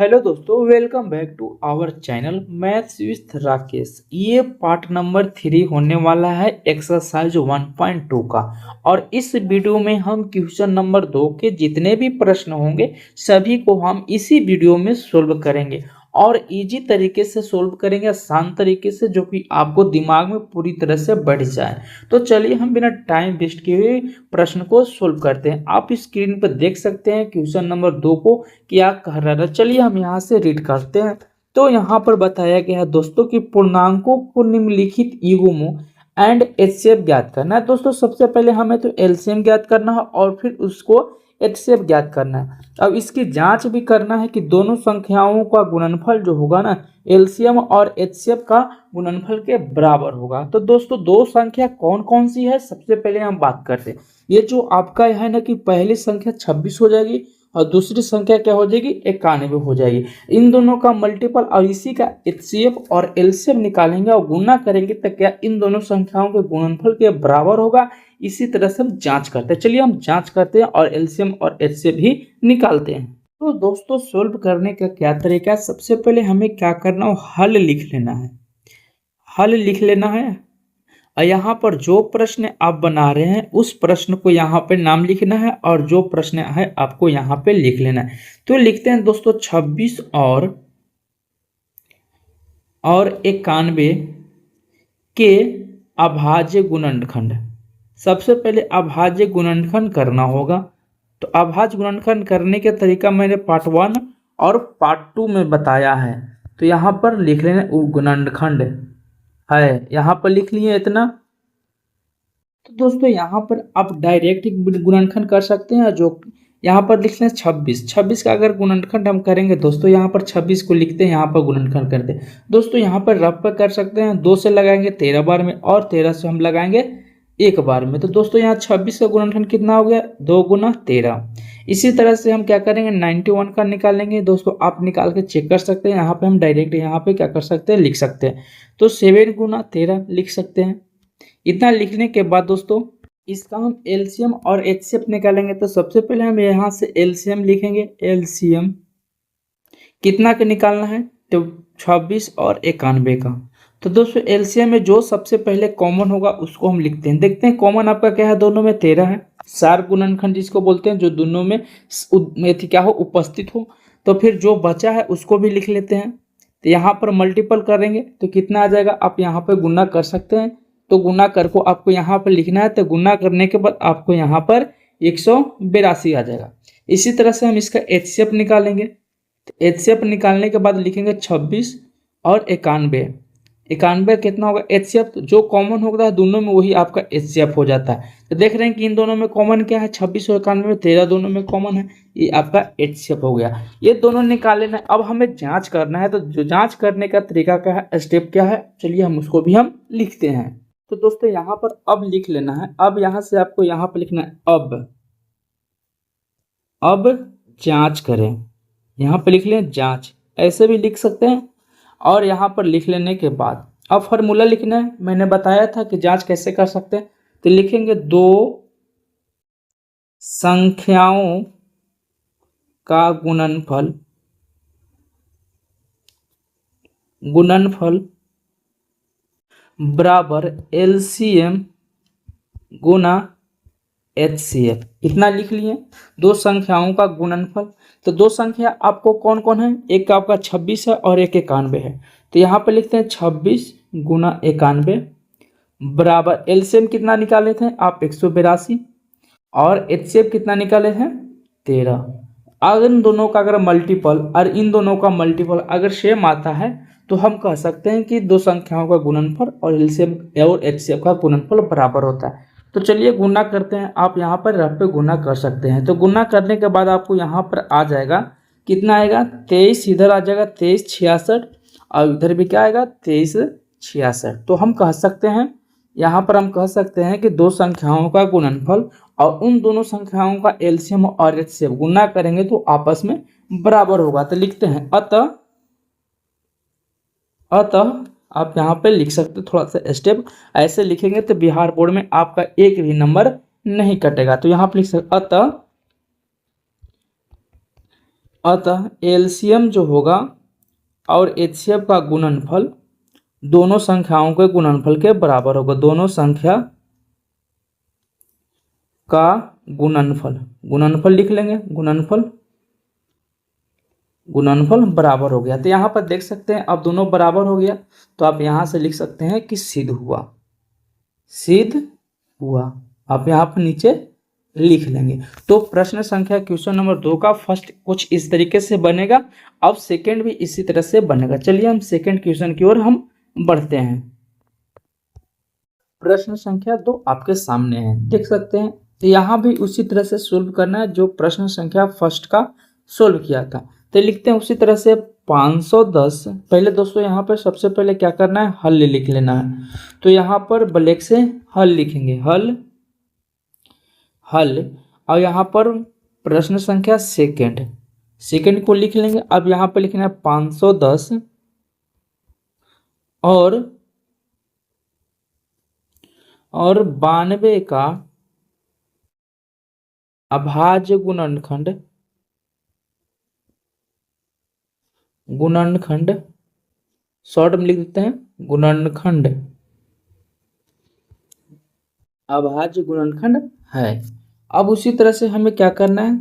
Hello दोस्तों, welcome back to our channel maths with Rakesh. ये part number 3 होने वाला है एक्सरसाइज 1.2 का। और इस वीडियो में हम क्वेश्चन नंबर 2 के जितने भी प्रश्न होंगे सभी को हम इसी वीडियो में सोल्व करेंगे और इजी तरीके से सोल्व करेंगे, आसान तरीके से, जो कि आपको दिमाग में पूरी तरह से बैठ जाए। तो चलिए हम बिना टाइम वेस्ट किए हुए प्रश्न को सोल्व करते हैं। आप स्क्रीन पर देख सकते हैं क्वेश्चन नंबर 2 को क्या कह रहा है। चलिए हम यहाँ से रीड करते हैं। तो यहाँ पर बताया गया है दोस्तों कि पूर्णांकों को निम्नलिखित युग्मों एंड एचसीएफ ज्ञात करना है। दोस्तों सबसे पहले हमें तो एलसीएम ज्ञात करना है और फिर उसको एचसीएफ ज्ञात करना है। अब इसकी जांच भी करना है कि दोनों संख्याओं का गुणनफल जो होगा ना, एलसीएम और एचसीएफ का गुणनफल के बराबर होगा। तो दोस्तों दो संख्या कौन कौन सी है, सबसे पहले हम बात करते हैं। ये जो आपका है ना कि पहली संख्या 26 हो जाएगी और दूसरी संख्या क्या हो जाएगी, 91 हो जाएगी। इन दोनों का मल्टीपल और इसी का एचसीएफ और एलसीएम निकालेंगे और गुणा करेंगे तो क्या इन दोनों संख्याओं के गुणनफल के बराबर होगा। इसी तरह से हम जांच करते हैं। चलिए हम जांच करते हैं और एलसीएम और एचसीएफ भी निकालते हैं। तो दोस्तों सोल्व करने का क्या तरीका है, सबसे पहले हमें क्या करना है, हल लिख लेना है। हल लिख लेना है और यहाँ पर जो प्रश्न आप बना रहे हैं उस प्रश्न को यहाँ पे नाम लिखना है और जो प्रश्न है आपको यहाँ पे लिख लेना है। तो लिखते हैं दोस्तों 26 और 91 के अभाज्य गुणनखंड। सबसे पहले अभाज्य गुणनखंड करना होगा। तो अभाज्य गुणनखंड करने का तरीका मैंने पार्ट 1 और पार्ट 2 में बताया है। तो यहाँ पर लिख लेना गुणनखंड है, यहाँ पर लिख लिए इतना। तो दोस्तों यहाँ पर आप डायरेक्ट गुणनखंड कर सकते हैं। जो यहाँ पर लिख लें 26 का अगर गुणनखंड हम करेंगे दोस्तों, यहाँ पर 26 को लिखते हैं, यहाँ पर गुणनखंड करते हैं। दोस्तों यहाँ पर रफ पर कर सकते हैं, 2 से लगाएंगे 13 बार में और 13 से हम लगाएंगे 1 बार में। तो दोस्तों यहाँ 26 का गुणनखंड कितना हो गया, 2 गुना 13। इसी तरह से हम क्या करेंगे, 91 का निकालेंगे। दोस्तों आप निकाल के चेक कर सकते हैं, यहाँ पे हम डायरेक्ट यहाँ पे क्या कर सकते हैं, लिख सकते हैं। तो 7 गुना 13 लिख सकते हैं। इतना लिखने के बाद दोस्तों इसका हम एलसीएम और एचसीएफ निकालेंगे। तो सबसे पहले हम यहाँ से एलसीएम लिखेंगे। एलसीएम कितना का निकालना है, तो 26 और 91 का। तो दोस्तों एलसीएम में जो सबसे पहले कॉमन होगा उसको हम लिखते हैं। देखते हैं कॉमन आपका क्या है, दोनों में 13 है। सार गुणनखंड जिसको बोलते हैं, जो दोनों में क्या हो, उपस्थित हो। तो फिर जो बचा है उसको भी लिख लेते हैं। तो यहाँ पर मल्टीपल करेंगे तो कितना आ जाएगा, आप यहाँ पर गुना कर सकते हैं। तो गुना कर को आपको यहाँ पर लिखना है। तो गुना करने के बाद आपको यहाँ पर 182 आ जाएगा। इसी तरह से हम इसका एचसीएफ निकालेंगे। तो एचसीएफ निकालने के बाद लिखेंगे 26 और 91। 91 कितना होगा एचसीएफ, जो कॉमन होता है दोनों में वही आपका एचसीएफ हो जाता है। तो देख रहे हैं कि इन दोनों में कॉमन क्या है, 26 और 91 में 13 दोनों में कॉमन है, ये आपका एचसीएफ हो गया। ये दोनों निकाल लेना है। अब हमें जांच करना है। तो जो जांच करने का तरीका क्या है, स्टेप क्या है, चलिए हम उसको भी हम लिखते हैं। तो दोस्तों यहाँ पर अब लिख लेना है। अब यहाँ से आपको यहाँ पर लिखना है अब जांच करें। यहाँ पर लिख लें जांच, ऐसे भी लिख सकते हैं। और यहाँ पर लिख लेने के बाद अब फॉर्मूला लिखना है। मैंने बताया था कि जांच कैसे कर सकते हैं। तो लिखेंगे दो संख्याओं का गुणनफल बराबर एलसीएम गुना एचसीएफ। इतना लिख लिए, दो संख्याओं का गुणनफल। तो दो संख्या आपको कौन कौन है, एक आपका 26 है और एक 91 है। तो यहाँ पे लिखते हैं 26 गुना 91 बराबर एलसीएम कितना निकाले थे आप, 182, और एचसीएफ कितना निकाले थे, 13। अगर इन दोनों का अगर मल्टीपल और इन दोनों का मल्टीपल अगर सेम आता है तो हम कह सकते हैं कि दो संख्याओं का गुणनफल और एलसीएम और एचसीएफ का गुणनफल बराबर होता है। तो चलिए गुना करते हैं। आप यहाँ पर रफ पे गुना कर सकते हैं। तो गुना करने के बाद आपको यहाँ पर आ जाएगा, कितना आएगा, 23, इधर आ जाएगा 23 66 और इधर भी क्या आएगा 23 66। तो हम कह सकते हैं, यहाँ पर हम कह सकते हैं कि दो संख्याओं का गुणनफल और उन दोनों संख्याओं का एलसीएम और एचसीएफ गुना करेंगे तो आपस में बराबर होगा। तो लिखते हैं अतः आप यहाँ पे लिख सकते हैं। थोड़ा सा स्टेप ऐसे लिखेंगे तो बिहार बोर्ड में आपका एक भी नंबर नहीं कटेगा। तो यहाँ पे लिख सकते अतः अतः एलसीएम जो होगा और एचसीएफ का गुणनफल दोनों संख्याओं के गुणनफल के बराबर होगा। दोनों संख्या का गुणनफल लिख लेंगे। गुणनफल बराबर हो गया। तो यहाँ पर देख सकते हैं अब दोनों बराबर हो गया, तो आप यहाँ से लिख सकते हैं कि सिद्ध हुआ। आप यहाँ पर नीचे लिख लेंगे। तो प्रश्न संख्या क्वेश्चन नंबर 2 का फर्स्ट कुछ इस तरीके से बनेगा। अब सेकंड भी इसी तरह से बनेगा। चलिए हम सेकंड क्वेश्चन की ओर हम बढ़ते हैं। प्रश्न संख्या 2 आपके सामने है, देख सकते हैं। तो यहाँ भी उसी तरह से सोल्व करना है जो प्रश्न संख्या फर्स्ट का सोल्व किया था। तो लिखते हैं उसी तरह से 510। पहले दोस्तों यहाँ पर सबसे पहले क्या करना है, हल लिख लेना है। तो यहाँ पर ब्लैक से हल लिखेंगे, हल। और यहाँ पर प्रश्न संख्या सेकंड को लिख लेंगे। अब यहाँ पर लिखना है 510 और 92 का अभाज्य गुणनखंड शॉर्ट में लिख देते हैं, गुणनखंड, अभाज्य गुणनखंड है। अब उसी तरह से हमें क्या करना है,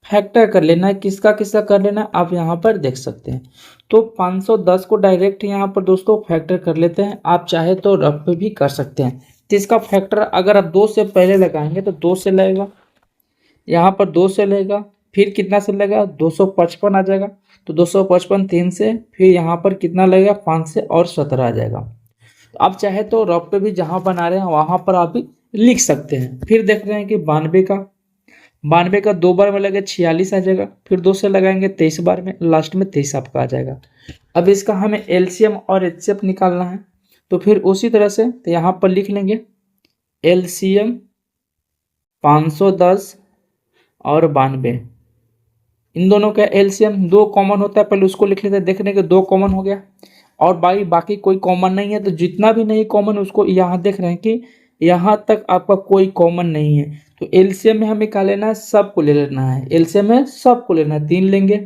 फैक्टर कर लेना है। किसका किसका कर लेना है, आप यहाँ पर देख सकते हैं। तो 510 को डायरेक्ट यहाँ पर दोस्तों फैक्टर कर लेते हैं। आप चाहे तो रफ पे भी कर सकते हैं। तो इसका फैक्टर अगर आप 2 से पहले लगाएंगे तो 2 से लगेगा, यहाँ पर 2 से लगेगा, फिर कितना से लगेगा 255 आ जाएगा। तो 255 3 से, फिर यहाँ पर कितना लगेगा 5 से और 17 आ जाएगा। तो आप चाहे तो रफ पे भी जहाँ बना रहे हैं वहाँ पर आप भी लिख सकते हैं। फिर देख रहे हैं कि 92 का 2 बार में लगे 46 आ जाएगा। फिर 2 से लगाएंगे 23 बार में, लास्ट में 23 आपका आ जाएगा। अब इसका हमें एलसीएम और एचसीएफ निकालना है। तो फिर उसी तरह से तो यहाँ पर लिख लेंगे एलसीएम 510 और 92, इन दोनों का एलसीएम 2 कॉमन होता है, पहले उसको लिख लेते हैं। देखने के 2 कॉमन हो गया और बाकी कोई कॉमन नहीं है। तो जितना भी नहीं कॉमन उसको यहाँ देख रहे हैं कि यहाँ तक आपका कोई कॉमन नहीं है। तो एलसीएम में हमें क्या लेना है, सब को ले लेना है। एलसीएम में सब को लेना है, 3 लेंगे,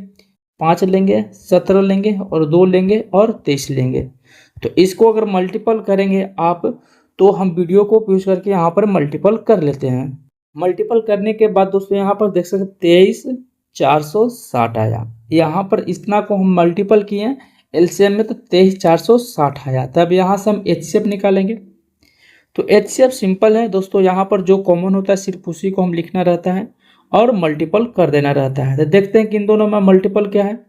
5 लेंगे, 17 लेंगे और 2 लेंगे और 23 लेंगे। तो इसको अगर मल्टीपल करेंगे आप, तो हम वीडियो को यूज करके यहाँ पर मल्टीपल कर लेते हैं। मल्टीपल करने के बाद दोस्तों यहाँ पर देख सकते 23,460 आया। यहाँ पर इतना को हम मल्टीपल किए एलसीएम में, तो 23,460 आया। तब यहाँ से हम एचसीएफ निकालेंगे। तो एचसीएफ सिंपल है दोस्तों, यहाँ पर जो कॉमन होता है सिर्फ उसी को हम लिखना रहता है और मल्टीपल कर देना रहता है। तो देखते हैं कि इन दोनों में मल्टीपल क्या है।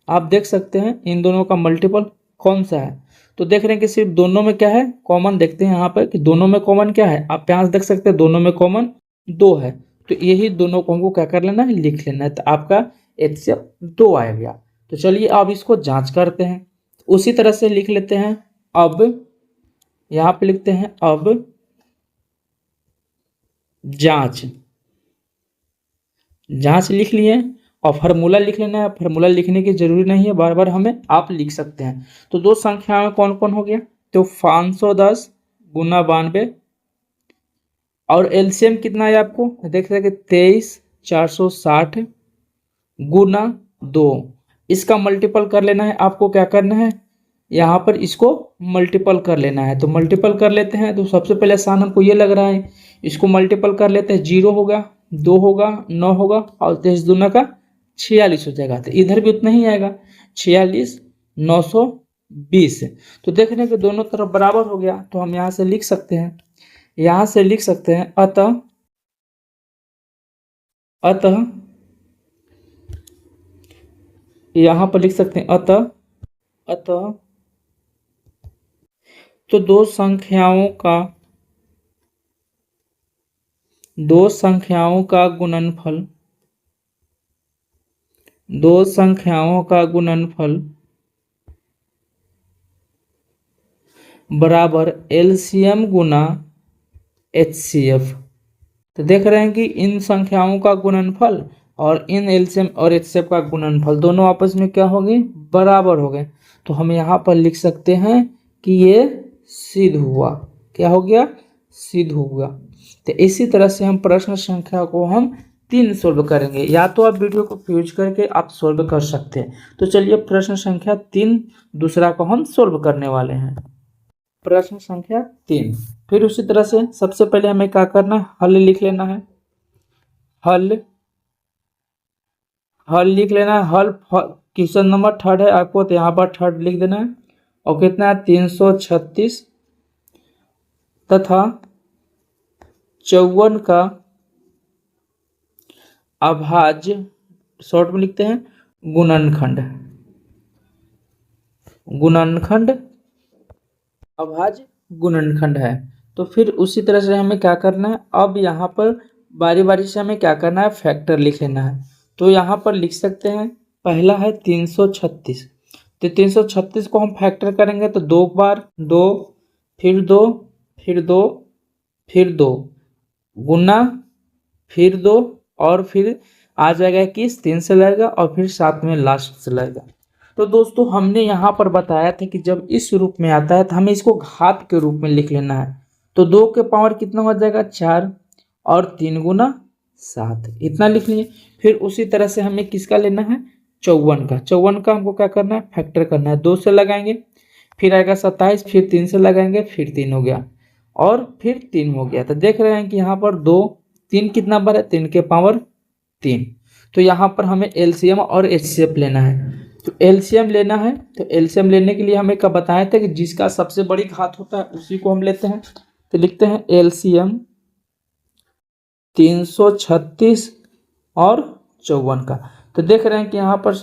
आप देख सकते हैं इन दोनों का मल्टीपल कौन सा है। तो देख रहे हैं कि सिर्फ दोनों में क्या है, कॉमन। देखते हैं यहाँ पर कि दोनों में कॉमन क्या है। आप यहाँ से देख सकते हैं दोनों में कॉमन 2 है। तो यही दोनों को हमको क्या कर लेना है, लिख लेना है। तो आपका एचसीएफ 2 आ गया। तो चलिए अब इसको जांच करते हैं। उसी तरह से लिख लेते हैं। अब यहाँ पे लिखते हैं अब जांच लिख लिए और फार्मूला लिख लेना है। फार्मूला लिखने की जरूरी नहीं है, बार बार हमें आप लिख सकते हैं। तो 2 संख्याएं कौन कौन हो गया, तो 510 गुना 92 और एलसीएम कितना है आपको देख रहे हैं कि 23,460 गुना 2। इसका मल्टीपल कर लेना है। आपको क्या करना है, यहाँ पर इसको मल्टीपल कर लेना है। तो मल्टीपल कर लेते हैं। तो सबसे पहले आसान हमको ये लग रहा है, इसको मल्टीपल कर लेते हैं। 0 होगा, 2 होगा, 9 होगा और 23 दूना का 46 हो जाएगा। तो इधर भी उतना ही आएगा, 46 920। तो देखने के दोनों तरफ बराबर हो गया। तो हम यहाँ से लिख सकते हैं, अतः यहाँ पर लिख सकते हैं अतः तो दो संख्याओं का गुणनफल बराबर एलसीएम गुना एचसीएफ। तो देख रहे हैं कि इन संख्याओं का गुणनफल और इन एलसीएम और एचसीएफ का गुणनफल दोनों आपस में क्या हो गए, बराबर हो गए। तो हम यहाँ पर लिख सकते हैं कि ये सिद्ध हुआ। क्या हो गया, सिद्ध हो गया। तो इसी तरह से हम प्रश्न संख्या को हम 3 सोल्व करेंगे, या तो आप वीडियो को फ्यूज करके आप सोल्व कर सकते हैं। तो चलिए प्रश्न संख्या 3 दूसरा को हम सोल्व करने वाले हैं। प्रश्न संख्या 3, फिर उसी तरह से सबसे पहले हमें क्या करना है, हल लिख लेना है। हल लिख लेना है। क्वेश्चन नंबर 3 है आपको, तो यहाँ पर 3 लिख देना है। और कितना है 336 तथा 54 का अभाज्य, शॉर्ट में लिखते हैं गुणनखंड। अभाज्य गुणनखंड है। तो फिर उसी तरह से हमें क्या करना है, अब यहाँ पर बारी बारी से हमें क्या करना है, फैक्टर लिख लेना है। तो यहाँ पर लिख सकते हैं, पहला है 336, तो 336 को हम फैक्टर करेंगे तो 2 बार 2, फिर 2, फिर 2, फिर 2 गुना, फिर 2 और फिर आ जाएगा 21, 3 से लगेगा और फिर 7 में लास्ट से लगेगा। तो दोस्तों हमने यहाँ पर बताया था कि जब इस रूप में आता है तो हमें इसको घात के रूप में लिख लेना है। तो 2 के पावर कितना हो जाएगा 4 और 3 गुना 7, इतना लिख लिए। फिर उसी तरह से हमें किसका लेना है, 54 का हमको क्या करना है, फैक्टर करना है। 2 से लगाएंगे, फिर आएगा 27, फिर 3 से लगाएंगे, फिर 3 हो गया और फिर 3 हो गया। तो देख रहे हैं कि यहाँ पर 2 3 कितना बार है, 3 के पावर 3। तो यहाँ पर हमें एलसीएम और एचसीएफ लेना है। तो एलसीएम लेना है, तो एलसीएम लेने के लिए हमें कब बताया था कि जिसका सबसे बड़ी घात होता है उसी को हम लेते हैं। तो लिखते हैं एलसीएम 336 और 54 का। तो देख रहे हैं कि यहाँ पर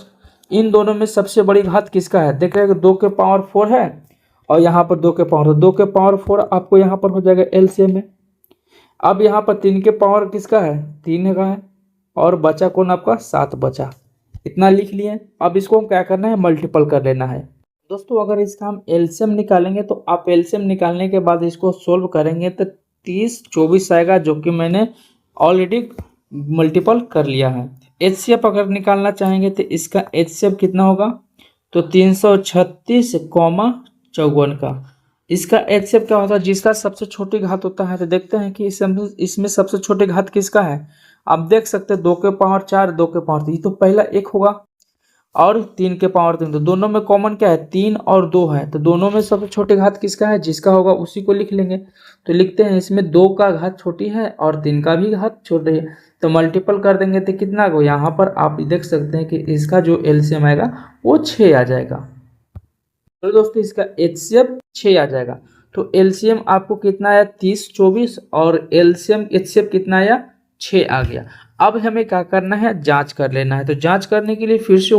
इन दोनों में सबसे बड़ी घात किसका है, देख रहे हैं कि 2 के पावर 4 है और यहाँ पर 2 के पावर, 2 के पावर 4 आपको यहाँ पर हो जाएगा एलसीएम में। अब यहाँ पर 3 के पावर किसका है, 3 का है और बचा कौन आपका 7 बचा, इतना लिख लिए। अब इसको हम क्या करना है, मल्टीपल कर लेना है। दोस्तों अगर इसका हम एलसीएम निकालेंगे तो आप एलसीएम निकालने के बाद इसको सोल्व करेंगे तो 30 24 आएगा, जो कि मैंने ऑलरेडी मल्टीपल कर लिया है। एचसीएफ अगर निकालना चाहेंगे तो इसका एचसीएफ कितना होगा, तो 336, 54 का। इसका एचसीएफ क्या होता है, जिसका सबसे छोटी घात होता है। तो देखते हैं कि इसमें सबसे छोटी घात किसका है। आप देख सकते हैं 2 के पावर 4, 2 के पावर 3, तो पहला 1 होगा और 3 के पावर 3, तो दोनों में कॉमन क्या है 3 और 2 है। तो दोनों में सबसे छोटी घात किसका है, जिसका होगा उसी को लिख लेंगे। तो लिखते हैं इसमें 2 का घात छोटी है और 3 का भी घात छोटी है, तो मल्टीपल कर देंगे तो कितना को, यहाँ पर आप देख सकते हैं कि इसका जो एलसीएम आएगा वो 6 आ जाएगा। तो दोस्तों इसका एचसीएफ 6 आ जाएगा। तो एलसीएम आपको कितना आया 30 24 और एलसीएम एचसीएफ कितना आया 6 आ गया। अब हमें क्या करना है, जांच कर लेना है। तो जांच करने के लिए फिर से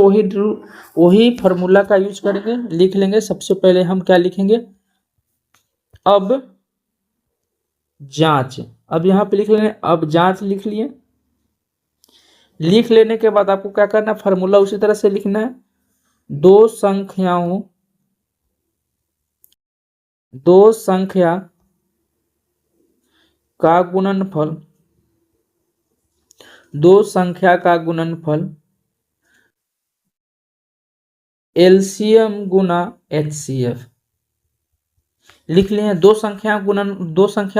वही फार्मूला का यूज करेंगे, लिख लेंगे। सबसे पहले हम क्या लिखेंगे, अब जांच, अब यहाँ पे लिख लेंगे अब जांच लिख लिए। लिख लेने के बाद आपको क्या करना है, फार्मूला उसी तरह से लिखना है। दो संख्या का गुणनफल, दो संख्या का गुणनफल एलसीएम गुना एचसीएफ लिख लिए हैं। दो संख्या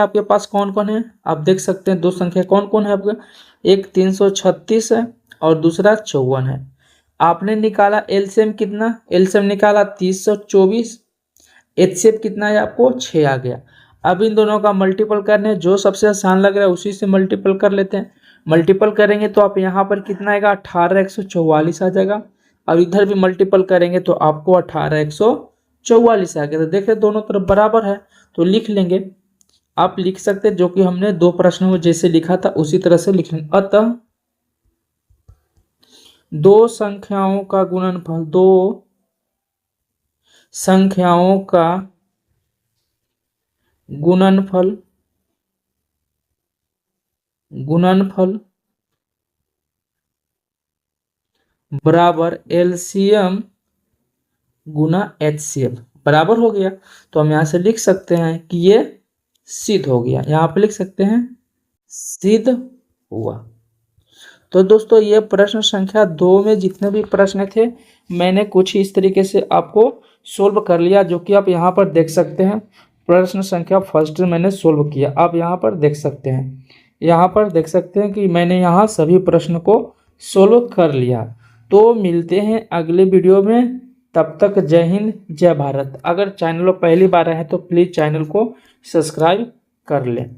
आपके पास कौन कौन है, आप देख सकते हैं। दो संख्या कौन कौन है आपका, एक 336 है और दूसरा 54 है। आपने निकाला एलसीएम कितना, एलसीएम निकाला 324, एचसीएफ कितना है आपको 6 आ गया। अब इन दोनों का मल्टीपल करने, जो सबसे आसान लग रहा है उसी से मल्टीपल कर लेते हैं। मल्टीपल करेंगे तो आप यहाँ पर कितना आएगा 18,144 आ जाएगा। अब इधर भी मल्टीपल करेंगे तो आपको 18,144 आ गया। तो देखें दोनों तरफ बराबर है, तो लिख लेंगे। आप लिख सकते हैं जो कि हमने दो प्रश्नों में जैसे लिखा था उसी तरह से लिख लेंगे। अतः दो संख्याओं का गुणनफल, दो संख्याओं का गुणनफल बराबर एलसीएम गुना एचसीएफ बराबर हो गया। तो हम यहाँ से लिख सकते हैं कि ये सिद्ध हो गया। यहाँ पे लिख सकते हैं सिद्ध हुआ। तो दोस्तों ये प्रश्न संख्या 2 में जितने भी प्रश्न थे मैंने कुछ इस तरीके से आपको सोल्व कर लिया, जो कि आप यहाँ पर देख सकते हैं। प्रश्न संख्या 1 मैंने सोल्व किया, आप यहाँ पर देख सकते हैं। यहाँ पर देख सकते हैं कि मैंने यहाँ सभी प्रश्न को सोल्व कर लिया। तो मिलते हैं अगले वीडियो में, तब तक जय हिंद जय भारत। अगर चैनल पर पहली बार आए हैं तो प्लीज़ चैनल को सब्सक्राइब कर लें।